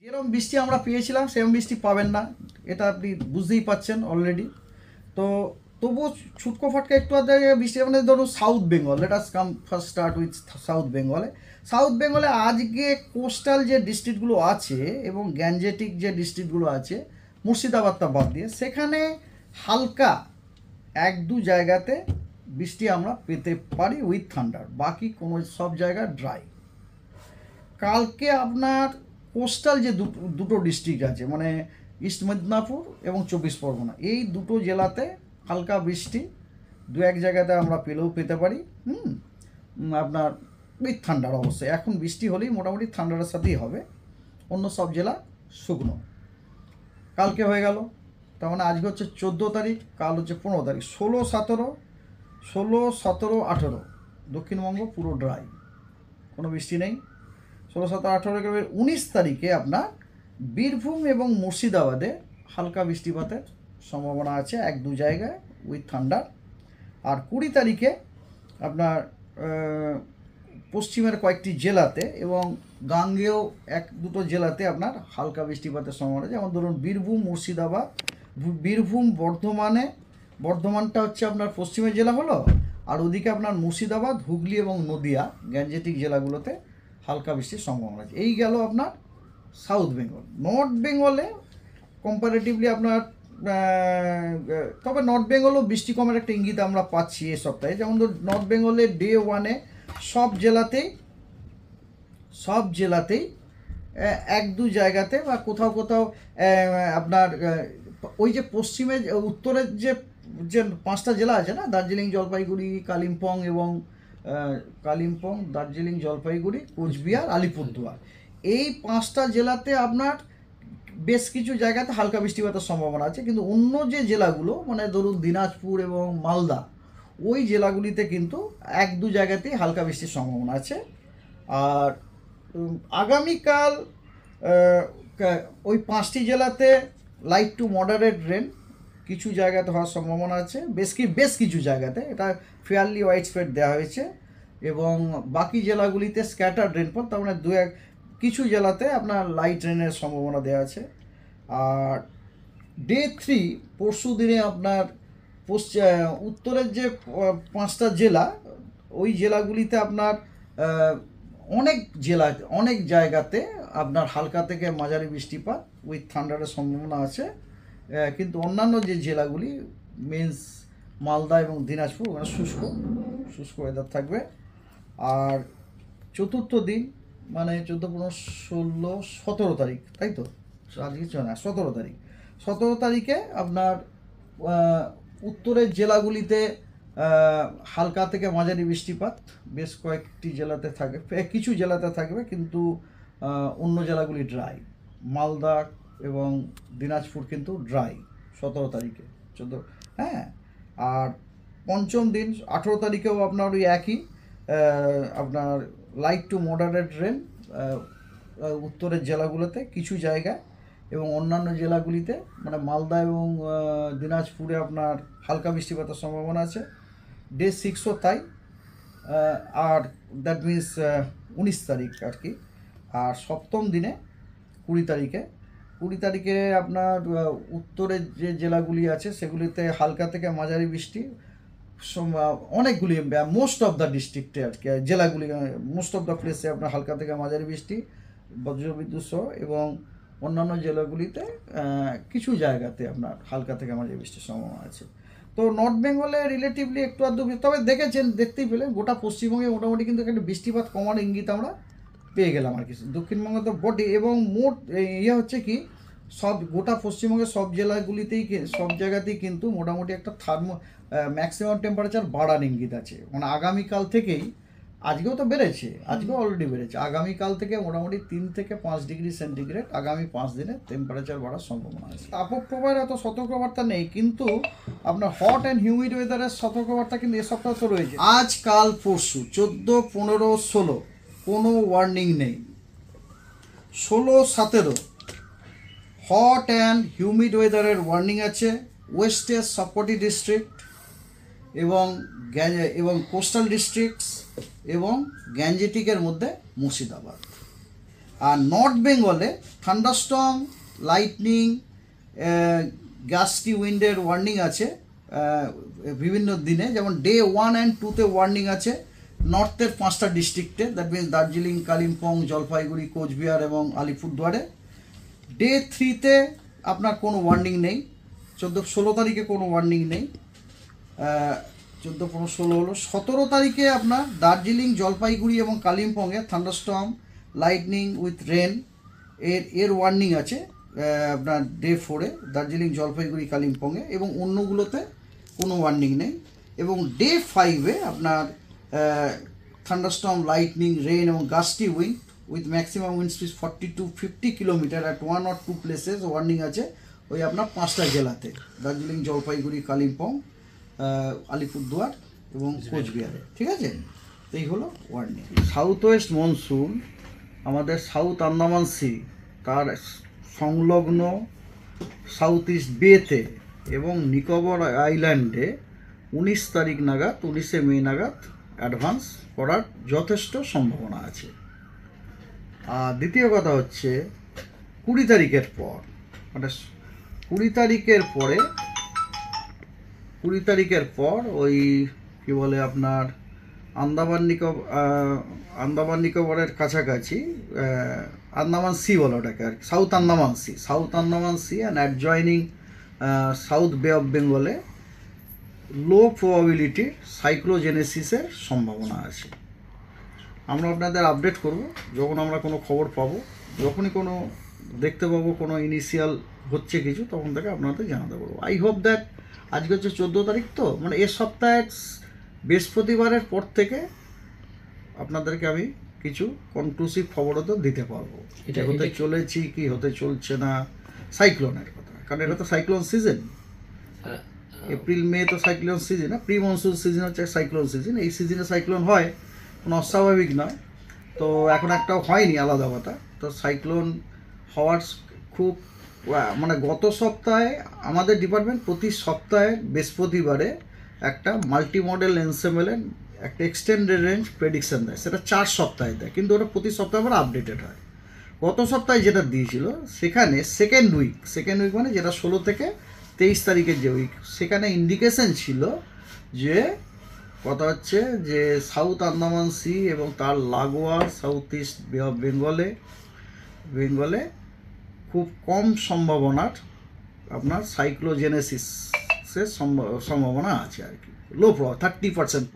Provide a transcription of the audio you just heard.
যেরকম বৃষ্টি আমরা পেয়েছিলাম সেরকম বৃষ্টি পাবেন না, এটা আপনি বুঝতেই পাচ্ছেন অলরেডি। তো তবুও ছুটকো ফাটকা একটু আধ বৃষ্টি, মানে ধরুন south Bengal, let us come first start with south বেঙ্গলে। সাউথ বেঙ্গলে আজকে কোস্টাল যে ডিস্ট্রিক্টগুলো আছে এবং গ্যাঞ্জেটিক যে ডিস্ট্রিক্টগুলো আছে, মুর্শিদাবাদটা বাদ দিয়ে, সেখানে হালকা এক দু জায়গাতে বৃষ্টি আমরা পেতে পারি উইথ থান্ডার, বাকি কোনো সব জায়গা ড্রাই। কালকে আপনার কোস্টাল যে দুটো ডিস্ট্রিক্ট আছে, মানে ইস্ট মেদিনীপুর এবং 24 পরগনা, এই দুটো জেলাতে হালকা বৃষ্টি দু এক জায়গাতে আমরা পেতে পারি। আপনার উইথ থান্ডার অবশ্যই, এখন বৃষ্টি হলেই মোটামুটি থান্ডারের সাথেই হবে, অন্য সব জেলা শুকনো। কালকে হয়ে গেল, তার মানে আজকে হচ্ছে 14 তারিখ, কাল হচ্ছে 15 তারিখ, 16, 17, দক্ষিণবঙ্গ পুরো ড্রাই, কোনো বৃষ্টি নেই। 16, 17, 18 19 তারিখে আপনার বীরভূম এবং মুর্শিদাবাদে হালকা বৃষ্টিপাতের সম্ভাবনা আছে এক দু জায়গায় উইথ থান্ডার। আর 20 তারিখে আপনার পশ্চিমের কয়েকটি জেলাতে এবং গাঙ্গেয় এক দুটো জেলাতে আপনার হালকা বৃষ্টিপাতের সম্ভাবনা আছে, যেমন ধরুন বীরভূম, মুর্শিদাবাদ, বীরভূম, বর্ধমানটা হচ্ছে আপনার পশ্চিমের জেলা হলো, আর ওদিকে আপনার মুর্শিদাবাদ, হুগলি এবং নদিয়া গ্যাঞ্জেটিক জেলাগুলোতে হালকা বৃষ্টির সম্ভাবনা আছে। এই গেল আপনার সাউথ বেঙ্গল। নর্থ বেঙ্গলে কম্পারেটিভলি আপনার তবে নর্থ বেঙ্গলও বৃষ্টি কমের একটা ইঙ্গিত আমরা পাচ্ছি এই সপ্তাহে। যেমন ধর নর্থ বেঙ্গলে ডে 1-এ সব জেলাতেই এক দু জায়গাতে বা কোথাও কোথাও আপনার ওই যে পশ্চিমে উত্তরের যে যে 5টা জেলা আছে না, দার্জিলিং, জলপাইগুড়ি, কালিম্পং, দার্জিলিং, জলপাইগুড়ি, কোচবিহার, আলিপুরদুয়ার, এই 5টা জেলাতে আপনার বেশ কিছু জায়গাতে হালকা বৃষ্টিপাতের সম্ভাবনা আছে। কিন্তু অন্য যে জেলাগুলো, মানে ধরুন দিনাজপুর এবং মালদা, ওই জেলাগুলিতে কিন্তু এক দু জায়গাতেই হালকা বৃষ্টির সম্ভাবনা আছে। আর আগামীকাল ওই 5টি জেলাতে লাইট টু মডারেট রেন কিছু জায়গাতে হওয়ার সম্ভাবনা আছে, বেশ কিছু জায়গাতে, এটা ফেয়ারলি ওয়াইড স্প্রেড দেওয়া হয়েছে। এবং বাকি জেলাগুলিতে স্ক্যাটার্ড রেনফল, তার মানে কিছু জেলাতে আপনার লাইট রেনের সম্ভাবনা দেওয়া আছে। আর ডে 3 পরশু দিনে আপনার উত্তরের যে 5টা জেলা, ওই জেলাগুলিতে আপনার অনেক জায়গাতে আপনার হালকা থেকে মাঝারি বৃষ্টিপাত উইথ থান্ডারের সম্ভাবনা আছে। কিন্তু অন্যান্য যে জেলাগুলি মিন্স মালদা এবং দিনাজপুর, ওখানে শুষ্ক ওয়েদার থাকবে। আর চতুর্থ দিন মানে 14, 15, 16, 17 তারিখ, তাই তো আজকে 17 তারিখে আপনার উত্তরের জেলাগুলিতে হালকা থেকে মাঝারি বৃষ্টিপাত বেশ কয়েকটি জেলাতে থাকবে, কিছু জেলাতে থাকবে, কিন্তু অন্য জেলাগুলি ড্রাই। মালদা এবং দিনাজপুর কিন্তু ড্রাই 17 তারিখে। হ্যাঁ। আর পঞ্চম দিন 18 তারিখেও আপনার ওই একই, আপনার লাইট টু মডারেট রেন উত্তরের জেলাগুলোতে কিছু জায়গায়, এবং অন্যান্য জেলাগুলিতে মানে মালদা এবং দিনাজপুরে আপনার হালকা বৃষ্টিপাতের সম্ভাবনা আছে। ডে 6ও তাই। আর দ্যাট মিনস 19 তারিখ আর কি। আর সপ্তম দিনে 20 তারিখে আপনার উত্তরের যে জেলাগুলি আছে সেগুলিতে হালকা থেকে মাঝারি বৃষ্টি, অনেকগুলি মোস্ট অফ দ্য ডিস্ট্রিক্টে আর কি, জেলাগুলি মোস্ট অফ দ্য প্লেসে আপনার হালকা থেকে মাঝারি বৃষ্টি বজ্রবিদ্যুৎ সহ, এবং অন্যান্য জেলাগুলিতে কিছু জায়গাতে আপনার হালকা থেকে মাঝারি বৃষ্টির সম্ভাবনা আছে। তো নর্থ বেঙ্গলে রিলেটিভলি একটু আধটু, তবে দেখতেই পেলেন গোটা পশ্চিমবঙ্গে মোটামুটি কিন্তু একটা বৃষ্টিপাত কমার ইঙ্গিত আমরা পেয়ে গেলাম আর কি। দক্ষিণবঙ্গে তো বটে, এবং মোট হচ্ছে কি গোটা পশ্চিমবঙ্গের সব জেলাগুলিতেই সব জায়গাতেই কিন্তু মোটামুটি একটা ম্যাক্সিমাম টেম্পারেচার বাড়ার ইঙ্গিত আছে। মানে আগামীকাল থেকেই, আজকেও তো বেড়েছে, আজকেও অলরেডি বেড়েছে, আগামীকাল থেকে মোটামুটি 3 থেকে 5 ডিগ্রি সেন্টিগ্রেড আগামী 5 দিনে টেম্পারেচার বাড়ার সম্ভাবনা আছে। তাপপ্রবাহের এত সতর্কবার্তা নেই, কিন্তু আপনার হট অ্যান্ড হিউমিড ওয়েদারের সতর্কবার্তা কিন্তু এ সপ্তাহ তো রয়েছে। আজ, কাল, পরশু 14, 15, 16 কোনো ওয়ার্নিং নেই। 16, 17 হট অ্যান্ড হিউমিড ওয়েদারের ওয়ার্নিং আছে ওয়েস্টের সবকটি ডিস্ট্রিক্ট এবং কোস্টাল ডিস্ট্রিক্টস এবং গ্যাঞ্জেটিকের মধ্যে মুর্শিদাবাদ। আর নর্থ বেঙ্গলে থান্ডারস্টর্ম, লাইটনিং, গাস্টি উইন্ডের ওয়ার্নিং আছে বিভিন্ন দিনে, যেমন ডে 1 and 2-তে ওয়ার্নিং আছে নর্থের 5টা ডিস্ট্রিক্টে, দ্যাট মিনস দার্জিলিং, কালিম্পং, জলপাইগুড়ি, কোচবিহার এবং আলিপুরদুয়ারে। ডে 3-তে আপনার কোনো ওয়ার্নিং নেই, 14-16 তারিখে কোনো ওয়ার্নিং নেই, 14, 15, 16 হলো। 17 তারিখে আপনার দার্জিলিং, জলপাইগুড়ি এবং কালিম্পংয়ে থান্ডারস্টর্ম, লাইটনিং উইথ রেন এর ওয়ার্নিং আছে আপনার ডে 4-এ দার্জিলিং, জলপাইগুড়ি, কালিম্পংয়ে, এবং অন্যগুলোতে কোনো ওয়ার্নিং নেই। এবং ডে 5-এ আপনার থান্ডারস্টর্ম, লাইটনিং, রেন এবং gusty wind with maximum wind speed 40 to 50 kilometre at 1 or 2 places warning আছে ওই আপনার 5টা জেলাতে, দার্জিলিং, জলপাইগুড়ি, কালিম্পং, আলিপুরদুয়ার এবং কোচবিহারে। ঠিক আছে, এই হলো ওয়ার্নিং। সাউথ ওয়েস্ট মনসুন আমাদের সাউথ আন্দামান সি তার সংলগ্ন সাউথ ইস্ট বেতে এবং নিকোবর আইল্যান্ডে 19 তারিখ নাগাদ, 19শে মে নাগাদ অ্যাডভান্স করার যথেষ্ট সম্ভাবনা আছে। আর দ্বিতীয় কথা হচ্ছে 20 তারিখের পর, মানে 20 তারিখের পর ওই কি বলে আপনার আন্দামান নিকোবরের কাছাকাছি, আন্দামান সি বলে ওটাকে আর কি, south Andaman sea and adjoining south bay of বেঙ্গলে লো প্রবাবিলিটির সাইক্লোজেনেসিসের সম্ভাবনা আছে। আমরা আপনাদের আপডেট করব যখন আমরা কোনো খবর পাবো, যখনই কোনো দেখতে পাবো কোনো ইনিশিয়াল হচ্ছে কিছু, তখন থেকে আপনাদের জানাতে পারবো। আই হোপ দ্যাট আজকে হচ্ছে 14 তারিখ, তো মানে এ সপ্তাহের বৃহস্পতিবারের পর থেকে আপনাদেরকে আমি কিছু কনক্লুসিভ খবরও তো দিতে পারবো, এটা হতে চলেছি কি হতে চলছে না, সাইক্লোনের কথা, কারণ এটা তো সাইক্লোন সিজন। এপ্রিল মে তো সাইক্লোন সিজন, না প্রি মনসুন সিজন হচ্ছে সাইক্লোন সিজন। এই সিজনে সাইক্লোন হয়, কোনো অস্বাভাবিক নয়। তো এখন একটাও হয়নি, আলাদা কথা। তো সাইক্লোন হওয়ার খুব মানে গত সপ্তাহে আমাদের ডিপার্টমেন্ট প্রতি সপ্তাহে বৃহস্পতিবারে একটা মাল্টি মডেল এনসেমেলের একটা এক্সটেন্ডেড রেঞ্জ প্রেডিকশন দেয়, সেটা 4 সপ্তাহে দেয়, কিন্তু ওটা প্রতি সপ্তাহে আবার আপডেটেড হয়। গত সপ্তাহে যেটা দিয়েছিল সেখানে সেকেন্ড উইক মানে যেটা 16 থেকে 23 তারিখের যে উইক, সেখানে ইন্ডিকেশন ছিল যে কথা হচ্ছে যে সাউথ আন্দামান সি এবং তার লাগোয়া সাউথ ইস্ট বে অফ বেঙ্গলে খুব কম সম্ভাবনার আপনার সাইক্লোজেনেসিসের সম্ভাবনা আছে আর কি, লো 30%